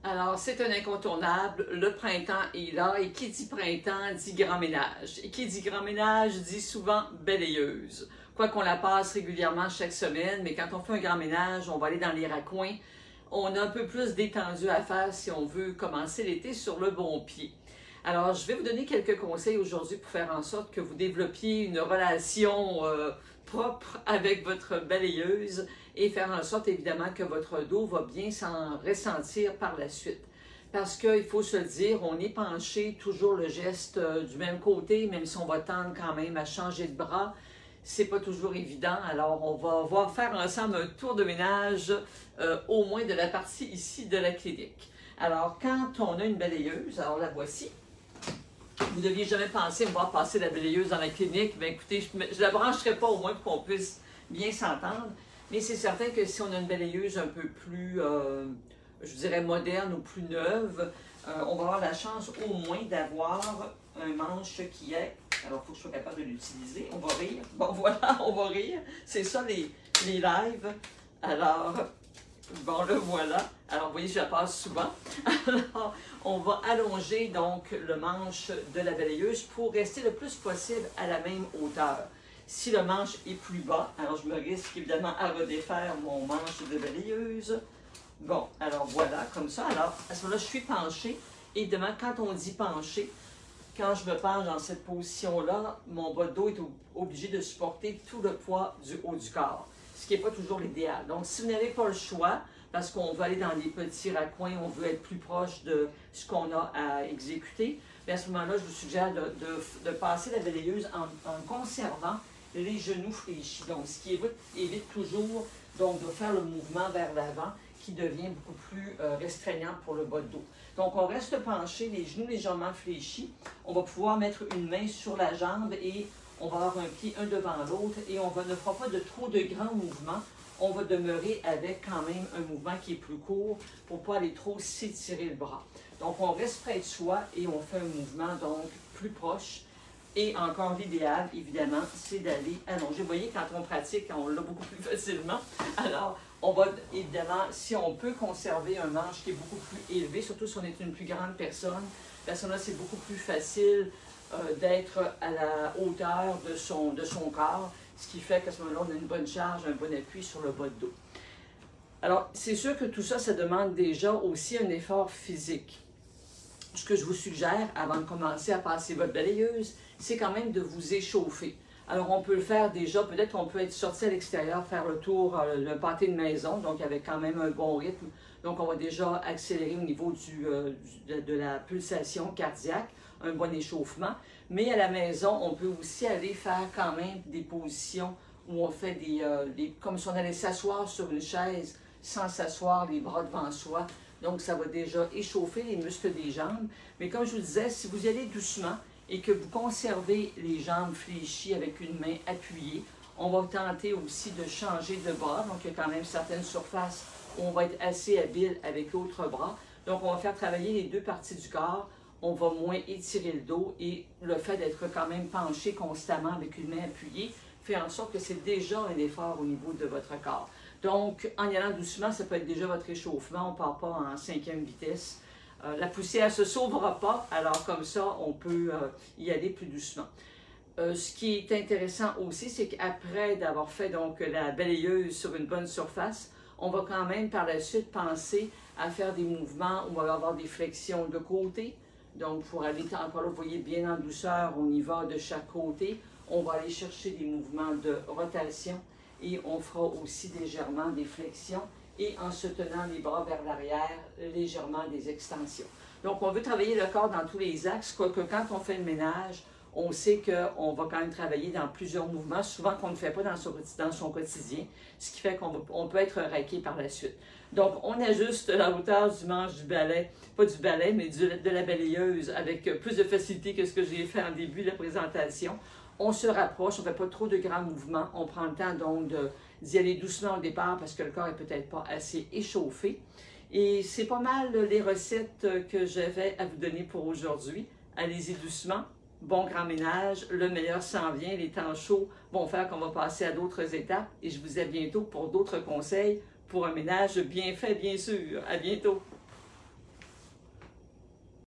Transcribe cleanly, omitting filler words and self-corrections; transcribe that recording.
Alors, c'est un incontournable. Le printemps est là et qui dit printemps dit grand ménage. Et qui dit grand ménage dit souvent balayeuse. Quoi qu'on la passe régulièrement chaque semaine, mais quand on fait un grand ménage, on va aller dans les raccoins. On a un peu plus d'étendue à faire si on veut commencer l'été sur le bon pied. Alors, je vais vous donner quelques conseils aujourd'hui pour faire en sorte que vous développiez une relation propre avec votre balayeuse et faire en sorte évidemment que votre dos va bien s'en ressentir par la suite. Parce qu'il faut se le dire, on est penché toujours le geste du même côté, même si on va tendre quand même à changer de bras. C'est pas toujours évident, alors on va faire ensemble un tour de ménage au moins de la partie ici de la clinique. Alors, quand on a une balayeuse, alors la voici. Vous ne deviez jamais penser me voir passer la balayeuse dans la clinique. Bien, écoutez, je ne la brancherai pas au moins pour qu'on puisse bien s'entendre. Mais c'est certain que si on a une balayeuse un peu plus, je dirais, moderne ou plus neuve, on va avoir la chance au moins d'avoir un manche qui est... Alors, il faut que je sois capable de l'utiliser. On va rire. Bon, voilà, on va rire. C'est ça, les lives. Alors... Bon, le voilà. Alors, vous voyez, je la passe souvent. Alors, on va allonger donc le manche de la balayeuse pour rester le plus possible à la même hauteur. Si le manche est plus bas, alors je me risque évidemment à redéfaire mon manche de balayeuse. Bon, alors voilà, comme ça. Alors, à ce moment-là, je suis penchée. Évidemment, quand on dit penché, quand je me penche dans cette position-là, mon bas de dos est obligé de supporter tout le poids du haut du corps, ce qui n'est pas toujours l'idéal. Donc, si vous n'avez pas le choix, parce qu'on veut aller dans des petits raccoins, on veut être plus proche de ce qu'on a à exécuter, bien à ce moment-là, je vous suggère de passer la balayeuse en conservant les genoux fléchis. Donc, ce qui évite toujours donc, de faire le mouvement vers l'avant qui devient beaucoup plus restreignant pour le bas de dos. Donc, on reste penché, les genoux légèrement fléchis. On va pouvoir mettre une main sur la jambe et on va avoir un pied un devant l'autre et on ne fera pas de trop de grands mouvements. On va demeurer avec quand même un mouvement qui est plus court pour ne pas aller trop s'étirer le bras. Donc, on reste près de soi et on fait un mouvement donc plus proche. Et encore l'idéal, évidemment, c'est d'aller allonger. Vous voyez, quand on pratique, on l'a beaucoup plus facilement. Alors, on va évidemment, si on peut conserver un manche qui est beaucoup plus élevé, surtout si on est une plus grande personne, là, c'est beaucoup plus facile d'être à la hauteur de son corps, ce qui fait qu'à ce moment-là, on a une bonne charge, un bon appui sur le bas de dos. Alors, c'est sûr que tout ça, ça demande déjà aussi un effort physique. Ce que je vous suggère, avant de commencer à passer votre balayeuse, c'est quand même de vous échauffer. Alors, on peut le faire déjà, peut-être qu'on peut être sorti à l'extérieur, faire le tour, le pâté de maison, donc avec quand même un bon rythme. Donc, on va déjà accélérer au niveau de la pulsation cardiaque, un bon échauffement. Mais à la maison, on peut aussi aller faire quand même des positions où on fait comme si on allait s'asseoir sur une chaise sans s'asseoir, les bras devant soi. Donc, ça va déjà échauffer les muscles des jambes. Mais comme je vous disais, si vous y allez doucement et que vous conservez les jambes fléchies avec une main appuyée, on va tenter aussi de changer de bras. Donc, il y a quand même certaines surfaces où on va être assez habile avec l'autre bras. Donc, on va faire travailler les deux parties du corps. On va moins étirer le dos et le fait d'être quand même penché constamment avec une main appuyée fait en sorte que c'est déjà un effort au niveau de votre corps. Donc, en y allant doucement, ça peut être déjà votre échauffement. On ne part pas en 5e vitesse. La poussière ne se sauvera pas, alors comme ça, on peut y aller plus doucement. Ce qui est intéressant aussi, c'est qu'après d'avoir fait donc la balayeuse sur une bonne surface, on va quand même par la suite penser à faire des mouvements où on va avoir des flexions de côté. Donc, pour aller encore là, vous voyez, bien en douceur, on y va de chaque côté. On va aller chercher des mouvements de rotation et on fera aussi légèrement des flexions et en se tenant les bras vers l'arrière, légèrement des extensions. Donc, on veut travailler le corps dans tous les axes, quoique quand on fait le ménage, on sait qu'on va quand même travailler dans plusieurs mouvements, souvent qu'on ne fait pas dans son quotidien, ce qui fait qu'on peut être raqué par la suite. Donc, on ajuste la hauteur du manche du balai, pas du balai, mais de la balayeuse avec plus de facilité que ce que j'ai fait en début de la présentation. On se rapproche, on ne fait pas trop de grands mouvements, on prend le temps donc d'y aller doucement au départ parce que le corps n'est peut-être pas assez échauffé. Et c'est pas mal les recettes que j'avais à vous donner pour aujourd'hui. Allez-y doucement. Bon grand ménage, le meilleur s'en vient, les temps chauds vont faire qu'on va passer à d'autres étapes et je vous dis à bientôt pour d'autres conseils pour un ménage bien fait, bien sûr. À bientôt!